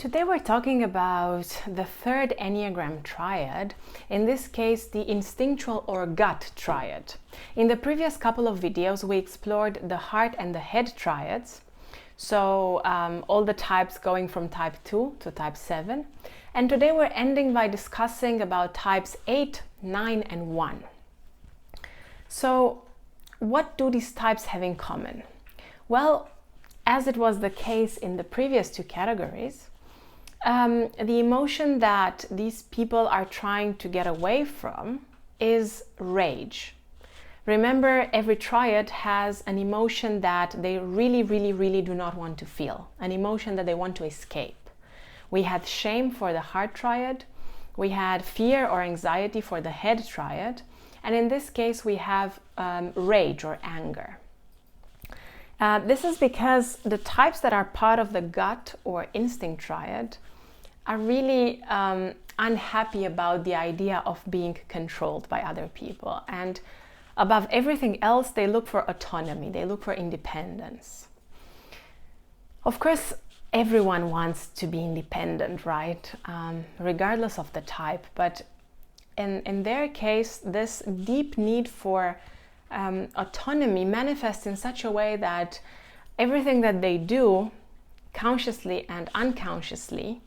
Today we're talking about the third Enneagram triad, in this case the instinctual or gut triad. In the previous couple of videos we explored the heart and the head triads, so all the types going from type 2 to type 7, and today we're ending by discussing about types 8, 9 and 1. So what do these types have in common? Well, as it was the case in the previous two categories, the emotion that these people are trying to get away from is rage. Remember, every triad has an emotion that they really do not want to feel, an emotion that they want to escape. We had shame for the heart triad, we had fear or anxiety for the head triad, and in this case we have rage or anger. This is because the types that are part of the gut or instinct triad are really unhappy about the idea of being controlled by other people. And above everything else, they look for autonomy, they look for independence. Of course, everyone wants to be independent, right? Regardless of the type. But in their case, this deep need for autonomy manifests in such a way that everything that they do, consciously and unconsciously,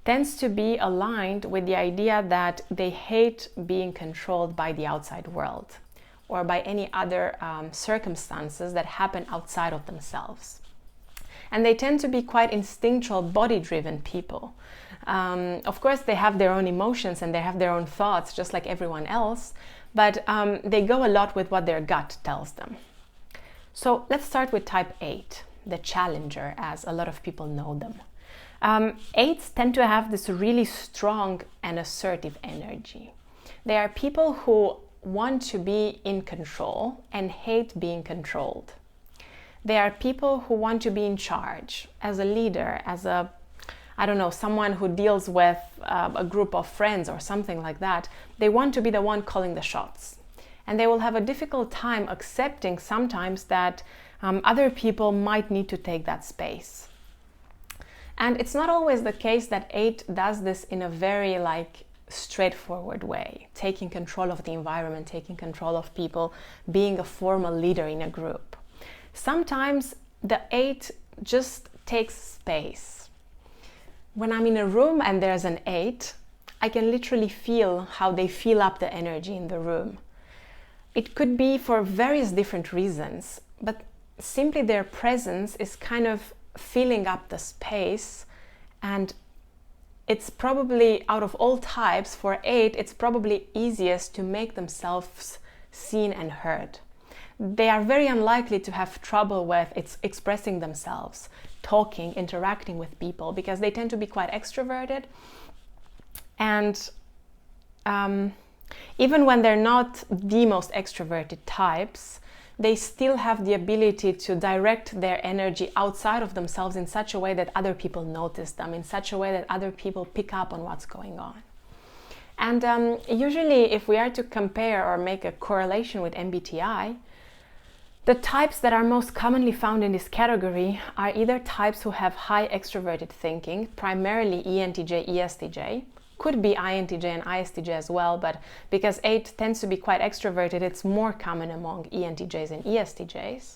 tends to be aligned with the idea that they hate being controlled by the outside world or by any other circumstances that happen outside of themselves. And they tend to be quite instinctual, body-driven people. Of course, they have their own emotions and they have their own thoughts, just like everyone else, but they go a lot with what their gut tells them. So let's start with type 8, the challenger, as a lot of people know them. 8s tend to have this really strong and assertive energy. They are people who want to be in control and hate being controlled. They are people who want to be in charge, as a leader, as a, someone who deals with a group of friends or something like that. They want to be the one calling the shots. And they will have a difficult time accepting sometimes that other people might need to take that space. And it's not always the case that 8 does this in a very straightforward way, taking control of the environment, taking control of people, being a formal leader in a group. Sometimes the 8 just takes space. When I'm in a room and there's an 8, I can literally feel how they fill up the energy in the room. It could be for various different reasons, but simply their presence is kind of filling up the space, and it's probably, out of all types, for 8, it's probably easiest to make themselves seen and heard. They are very unlikely to have trouble with expressing themselves, talking, interacting with people, because they tend to be quite extroverted. And even when they're not the most extroverted types, they still have the ability to direct their energy outside of themselves in such a way that other people notice them, in such a way that other people pick up on what's going on. And usually, if we are to compare or make a correlation with MBTI, the types that are most commonly found in this category are either types who have high extroverted thinking, primarily ENTJ, ESTJ, could be INTJ and ISTJ as well, but because 8 tends to be quite extroverted, it's more common among ENTJs and ESTJs.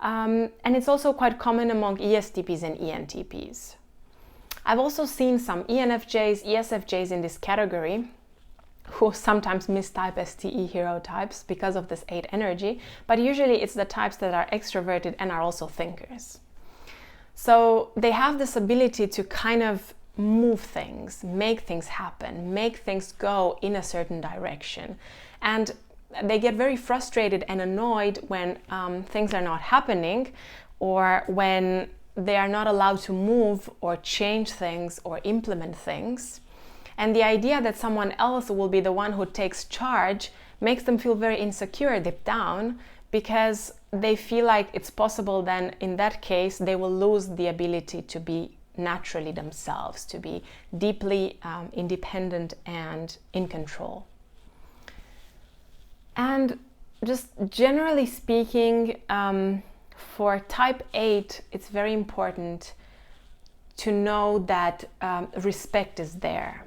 And it's also quite common among ESTPs and ENTPs. I've also seen some ENFJs, ESFJs in this category who sometimes mistype as TE hero types because of this 8 energy, but usually it's the types that are extroverted and are also thinkers. So they have this ability to kind of move things, make things happen, make things go in a certain direction. And they get very frustrated and annoyed when things are not happening, or when they are not allowed to move or change things or implement things. And the idea that someone else will be the one who takes charge makes them feel very insecure deep down, because they feel like it's possible then in that case they will lose the ability to be naturally themselves, to be deeply independent and in control. And just generally speaking, for type 8, it's very important to know that respect is there.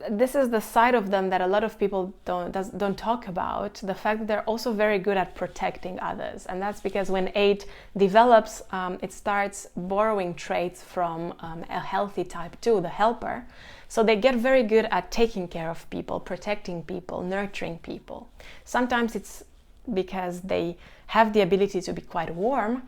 This is the side of them that a lot of people don't talk about, the fact that they're also very good at protecting others. And that's because when 8 develops, it starts borrowing traits from a healthy type 2, the helper. So they get very good at taking care of people, protecting people, nurturing people. Sometimes it's because they have the ability to be quite warm.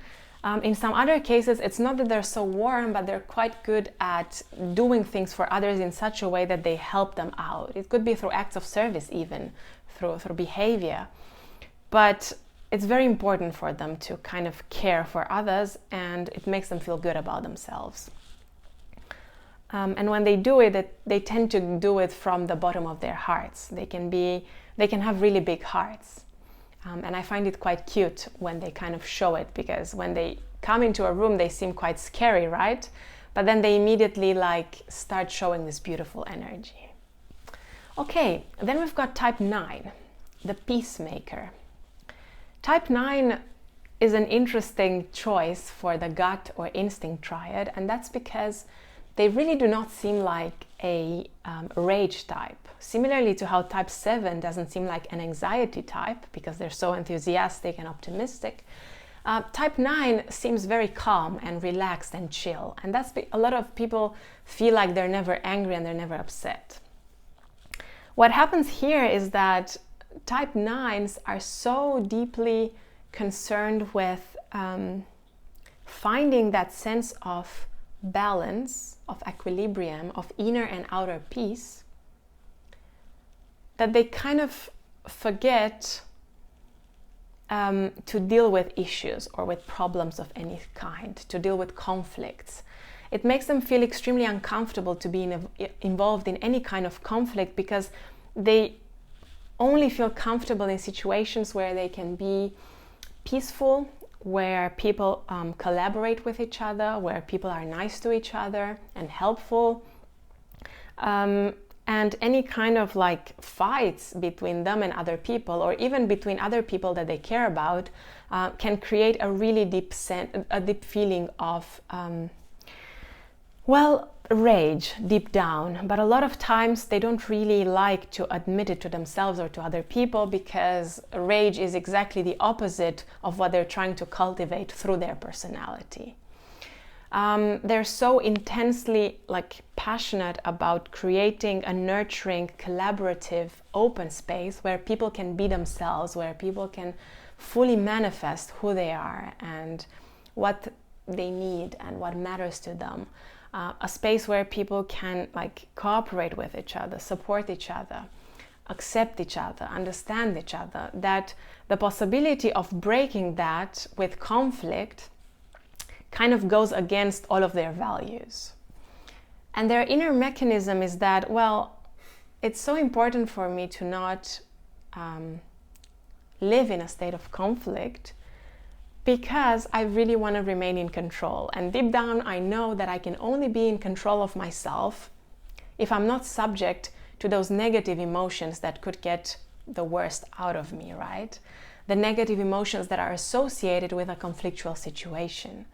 In some other cases, it's not that they're so warm, but they're quite good at doing things for others in such a way that they help them out. It could be through acts of service, even through behavior. But it's very important for them to kind of care for others, and it makes them feel good about themselves. And when they do it, they tend to do it from the bottom of their hearts. They can have really big hearts. And I find it quite cute when they kind of show it, because when they come into a room, they seem quite scary, right? But then they immediately start showing this beautiful energy. Okay, then we've got type 9, the Peacemaker. Type 9 is an interesting choice for the gut or instinct triad, and that's because they really do not seem like a rage type. Similarly to how type 7 doesn't seem like an anxiety type because they're so enthusiastic and optimistic, type 9 seems very calm and relaxed and chill. And that's a lot of people feel like they're never angry and they're never upset. What happens here is that type 9s are so deeply concerned with finding that sense of balance, of equilibrium, of inner and outer peace, that they kind of forget to deal with issues or with problems of any kind, to deal with conflicts. It makes them feel extremely uncomfortable to be involved in any kind of conflict, because they only feel comfortable in situations where they can be peaceful, where people collaborate with each other, where people are nice to each other and helpful. And any kind of fights between them and other people, or even between other people that they care about, can create a really deep feeling of rage deep down. But a lot of times they don't really like to admit it to themselves or to other people, because rage is exactly the opposite of what they're trying to cultivate through their personality. They're so intensely passionate about creating a nurturing, collaborative, open space where people can be themselves, where people can fully manifest who they are and what they need and what matters to them. A space where people can cooperate with each other, support each other, accept each other, understand each other. That the possibility of breaking that with conflict kind of goes against all of their values. And their inner mechanism is that, it's so important for me to not live in a state of conflict, because I really want to remain in control. And deep down, I know that I can only be in control of myself if I'm not subject to those negative emotions that could get the worst out of me, right? The negative emotions that are associated with a conflictual situation.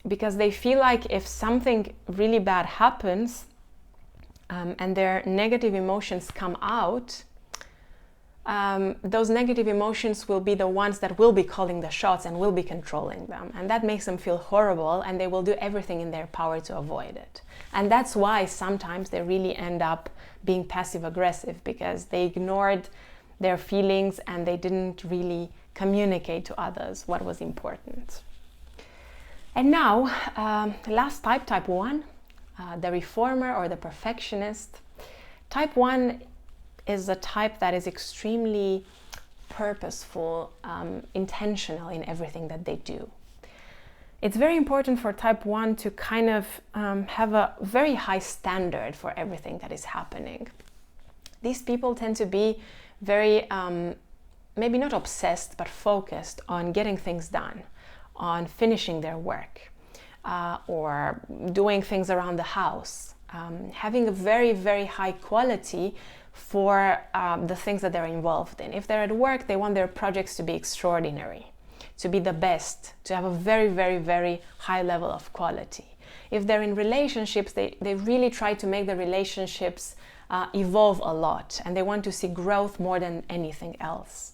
Because they feel like if something really bad happens and their negative emotions come out, those negative emotions will be the ones that will be calling the shots and will be controlling them. And that makes them feel horrible, and they will do everything in their power to avoid it. And that's why sometimes they really end up being passive aggressive, because they ignored their feelings and they didn't really communicate to others what was important. And now, last type 1, the reformer or the perfectionist. Type 1 is a type that is extremely purposeful, intentional in everything that they do. It's very important for type 1 to kind of have a very high standard for everything that is happening. These people tend to be very, maybe not obsessed, but focused on getting things done, on finishing their work, or doing things around the house, having a very, very high quality for the things that they're involved in. If they're at work, they want their projects to be extraordinary, to be the best, to have a very, very, very high level of quality. If they're in relationships, they really try to make the relationships evolve a lot, and they want to see growth more than anything else.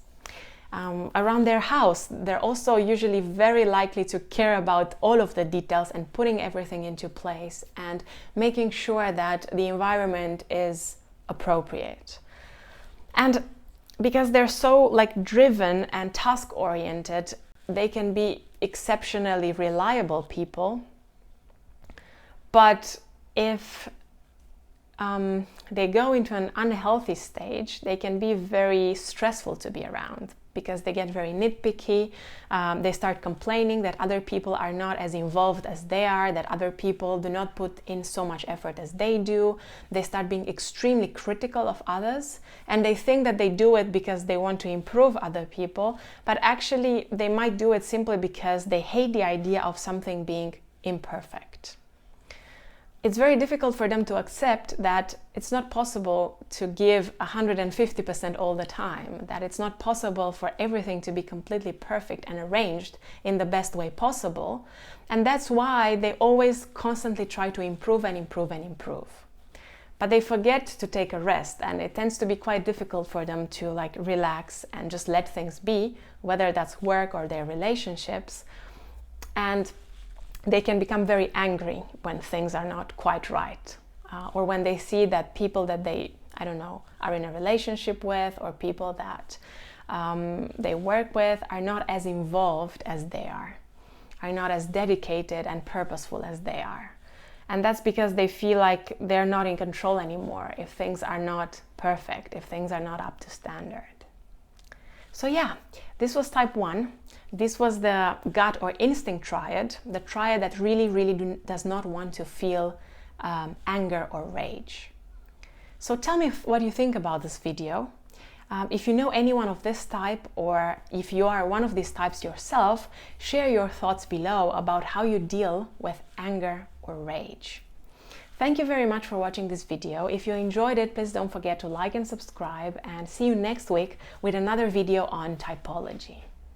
Around their house, they're also usually very likely to care about all of the details and putting everything into place and making sure that the environment is appropriate. And because they're so driven and task-oriented, they can be exceptionally reliable people. But if they go into an unhealthy stage, they can be very stressful to be around, because they get very nitpicky. They start complaining that other people are not as involved as they are, that other people do not put in so much effort as they do. They start being extremely critical of others, and they think that they do it because they want to improve other people, but actually they might do it simply because they hate the idea of something being imperfect. It's very difficult for them to accept that it's not possible to give 150% all the time, that it's not possible for everything to be completely perfect and arranged in the best way possible. And that's why they always constantly try to improve and improve and improve. But they forget to take a rest, and it tends to be quite difficult for them to relax and just let things be, whether that's work or their relationships. And they can become very angry when things are not quite right, or when they see that people that they, are in a relationship with, or people that they work with are not as involved as they are not as dedicated and purposeful as they are. And that's because they feel like they're not in control anymore if things are not perfect, if things are not up to standard. So yeah, this was type 1. This was the gut or instinct triad, the triad that really does not want to feel anger or rage. So tell me what you think about this video. If you know anyone of this type, or if you are one of these types yourself, share your thoughts below about how you deal with anger or rage. Thank you very much for watching this video. If you enjoyed it, please don't forget to like and subscribe, and see you next week with another video on typology.